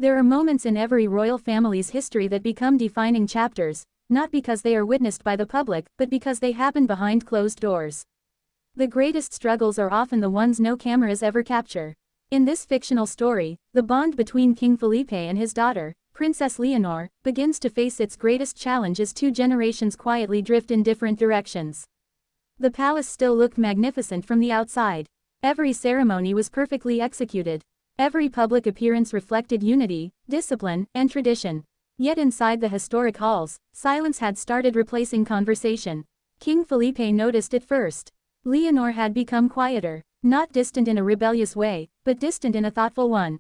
There are moments in every royal family's history that become defining chapters, not because they are witnessed by the public, but because they happen behind closed doors. The greatest struggles are often the ones no cameras ever capture. In this fictional story, the bond between King Felipe and his daughter, Princess Leonor, begins to face its greatest challenge as two generations quietly drift in different directions. The palace still looked magnificent from the outside. Every ceremony was perfectly executed. Every public appearance reflected unity, discipline, and tradition. Yet inside the historic halls, silence had started replacing conversation. King Felipe noticed it first. Leonor had become quieter, not distant in a rebellious way, but distant in a thoughtful one.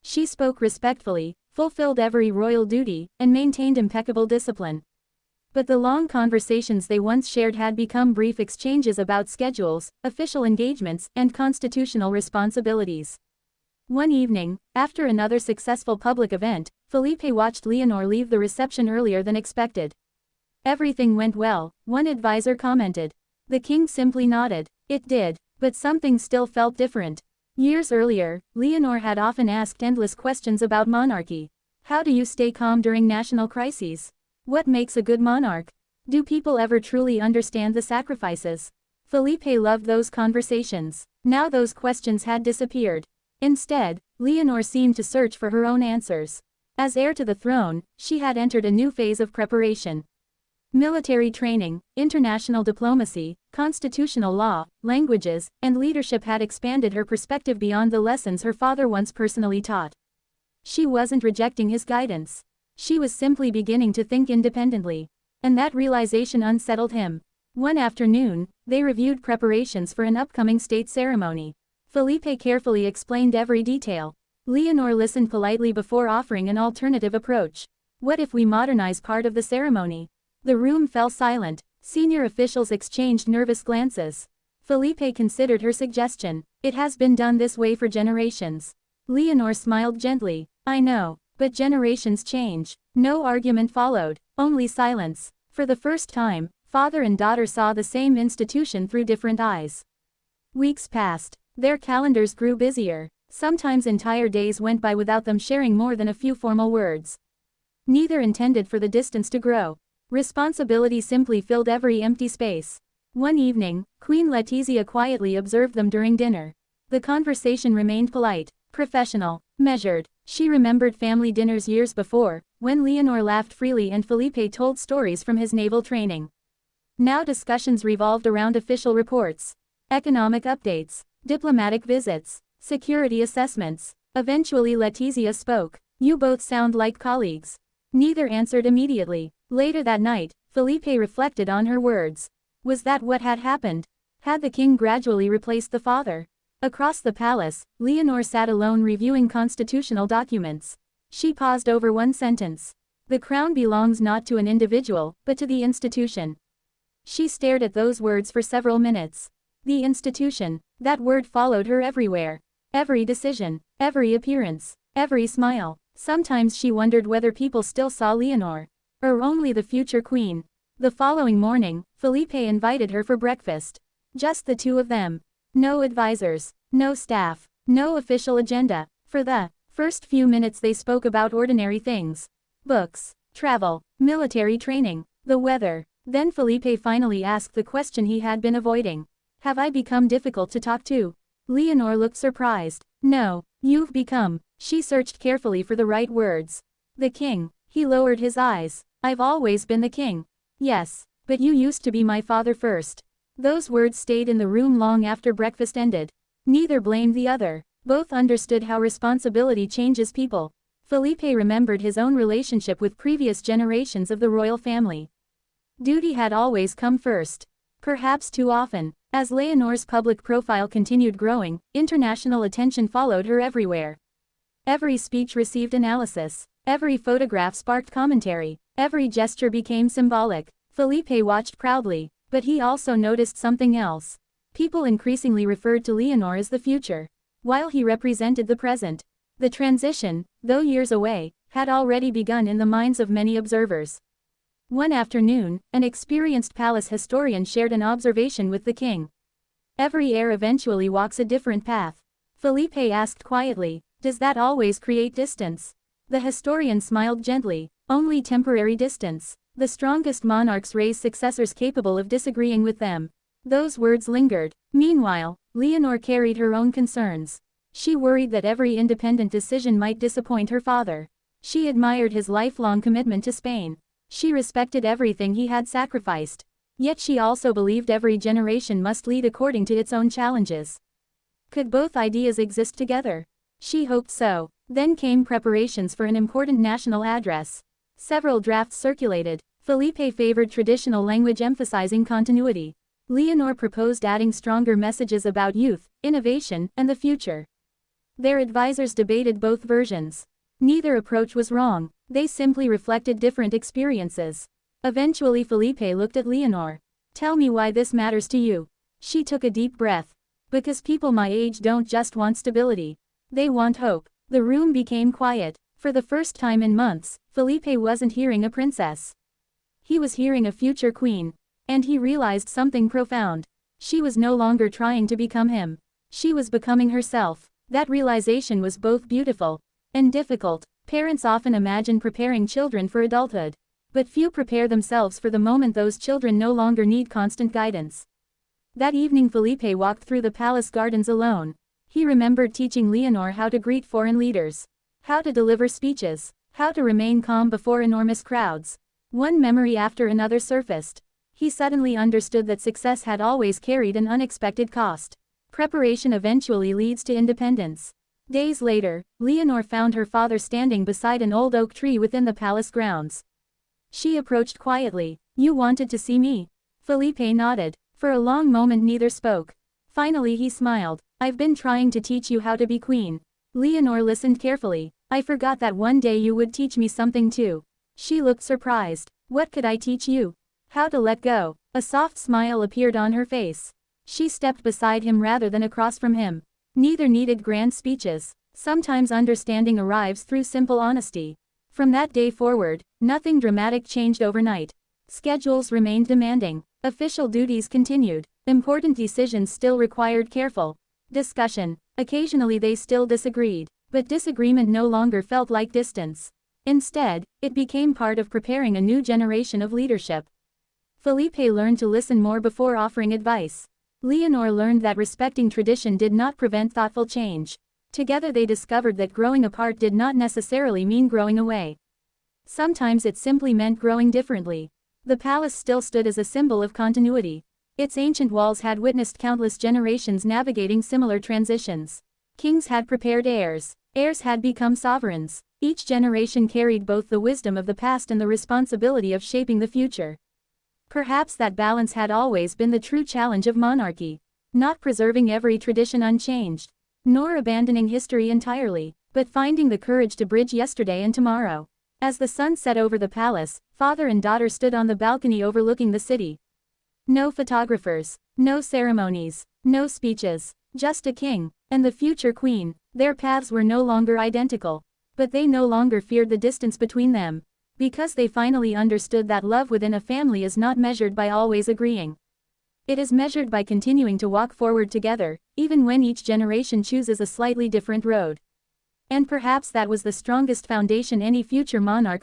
She spoke respectfully, fulfilled every royal duty, and maintained impeccable discipline. But the long conversations they once shared had become brief exchanges about schedules, official engagements, and constitutional responsibilities. One evening, after another successful public event, Felipe watched Leonor leave the reception earlier than expected. "Everything went well," one advisor commented. The king simply nodded. It did, but something still felt different. Years earlier, Leonor had often asked endless questions about monarchy. How do you stay calm during national crises? What makes a good monarch? Do people ever truly understand the sacrifices? Felipe loved those conversations. Now those questions had disappeared. Instead, Leonor seemed to search for her own answers. As heir to the throne, she had entered a new phase of preparation. Military training, international diplomacy, constitutional law, languages, and leadership had expanded her perspective beyond the lessons her father once personally taught. She wasn't rejecting his guidance. She was simply beginning to think independently. And that realization unsettled him. One afternoon, they reviewed preparations for an upcoming state ceremony. Felipe carefully explained every detail. Leonor listened politely before offering an alternative approach. What if we modernize part of the ceremony? The room fell silent. Senior officials exchanged nervous glances. Felipe considered her suggestion. It has been done this way for generations. Leonor smiled gently. I know, but generations change. No argument followed, only silence. For the first time, father and daughter saw the same institution through different eyes. Weeks passed. Their calendars grew busier. Sometimes entire days went by without them sharing more than a few formal words. Neither intended for the distance to grow. Responsibility simply filled every empty space. One evening, Queen Letizia quietly observed them during dinner. The conversation remained polite, professional, measured. She remembered family dinners years before, when Leonor laughed freely and Felipe told stories from his naval training. Now discussions revolved around official reports, economic updates, diplomatic visits, security assessments. Eventually Letizia spoke. You both sound like colleagues. Neither answered immediately. Later that night, Felipe reflected on her words. Was that what had happened? Had the king gradually replaced the father? Across the palace, Leonor sat alone reviewing constitutional documents. She paused over one sentence. The crown belongs not to an individual, but to the institution. She stared at those words for several minutes. The institution. That word followed her everywhere. Every decision, every appearance, every smile. Sometimes she wondered whether people still saw Leonor, or only the future queen. The following morning, Felipe invited her for breakfast. Just the two of them. No advisors, no staff, no official agenda. For the first few minutes they spoke about ordinary things. Books, travel, military training, the weather. Then Felipe finally asked the question he had been avoiding. Have I become difficult to talk to? Leonor looked surprised. No, you've become. She searched carefully for the right words. The king. He lowered his eyes. I've always been the king. Yes, but you used to be my father first. Those words stayed in the room long after breakfast ended. Neither blamed the other. Both understood how responsibility changes people. Felipe remembered his own relationship with previous generations of the royal family. Duty had always come first. Perhaps too often. As Leonor's public profile continued growing, international attention followed her everywhere. Every speech received analysis. Every photograph sparked commentary. Every gesture became symbolic. Felipe watched proudly, but he also noticed something else. People increasingly referred to Leonor as the future, while he represented the present. The transition, though years away, had already begun in the minds of many observers. One afternoon, an experienced palace historian shared an observation with the king. Every heir eventually walks a different path. Felipe asked quietly, does that always create distance? The historian smiled gently. Only temporary distance. The strongest monarchs raise successors capable of disagreeing with them. Those words lingered. Meanwhile, Leonor carried her own concerns. She worried that every independent decision might disappoint her father. She admired his lifelong commitment to Spain. She respected everything he had sacrificed. Yet she also believed every generation must lead according to its own challenges. Could both ideas exist together? She hoped so. Then came preparations for an important national address. Several drafts circulated. Felipe favored traditional language emphasizing continuity. Leonor proposed adding stronger messages about youth, innovation, and the future. Their advisors debated both versions. Neither approach was wrong, they simply reflected different experiences. Eventually Felipe looked at Leonor. "Tell me why this matters to you." She took a deep breath. "Because people my age don't just want stability. They want hope." The room became quiet. For the first time in months, Felipe wasn't hearing a princess. He was hearing a future queen. And he realized something profound. She was no longer trying to become him. She was becoming herself. That realization was both beautiful and difficult. Parents often imagine preparing children for adulthood. But few prepare themselves for the moment those children no longer need constant guidance. That evening Felipe walked through the palace gardens alone. He remembered teaching Leonor how to greet foreign leaders, how to deliver speeches, how to remain calm before enormous crowds. One memory after another surfaced. He suddenly understood that success had always carried an unexpected cost. Preparation eventually leads to independence. Days later, Leonor found her father standing beside an old oak tree within the palace grounds. She approached quietly. "You wanted to see me?" Felipe nodded. For a long moment neither spoke. Finally he smiled. "I've been trying to teach you how to be queen." Leonor listened carefully. "I forgot that one day you would teach me something too." She looked surprised. "What could I teach you?" "How to let go." A soft smile appeared on her face. She stepped beside him rather than across from him. Neither needed grand speeches. Sometimes understanding arrives through simple honesty. From that day forward, nothing dramatic changed overnight. Schedules remained demanding. Official duties continued. Important decisions still required careful discussion. Occasionally they still disagreed, but disagreement no longer felt like distance. Instead, it became part of preparing a new generation of leadership. Felipe learned to listen more before offering advice. Leonor learned that respecting tradition did not prevent thoughtful change. Together they discovered that growing apart did not necessarily mean growing away. Sometimes it simply meant growing differently. The palace still stood as a symbol of continuity. Its ancient walls had witnessed countless generations navigating similar transitions. Kings had prepared heirs. Heirs had become sovereigns. Each generation carried both the wisdom of the past and the responsibility of shaping the future. Perhaps that balance had always been the true challenge of monarchy. Not preserving every tradition unchanged, nor abandoning history entirely, but finding the courage to bridge yesterday and tomorrow. As the sun set over the palace, father and daughter stood on the balcony overlooking the city. No photographers, no ceremonies, no speeches, just a king and the future queen. Their paths were no longer identical, but they no longer feared the distance between them. Because they finally understood that love within a family is not measured by always agreeing. It is measured by continuing to walk forward together, even when each generation chooses a slightly different road. And perhaps that was the strongest foundation any future monarch could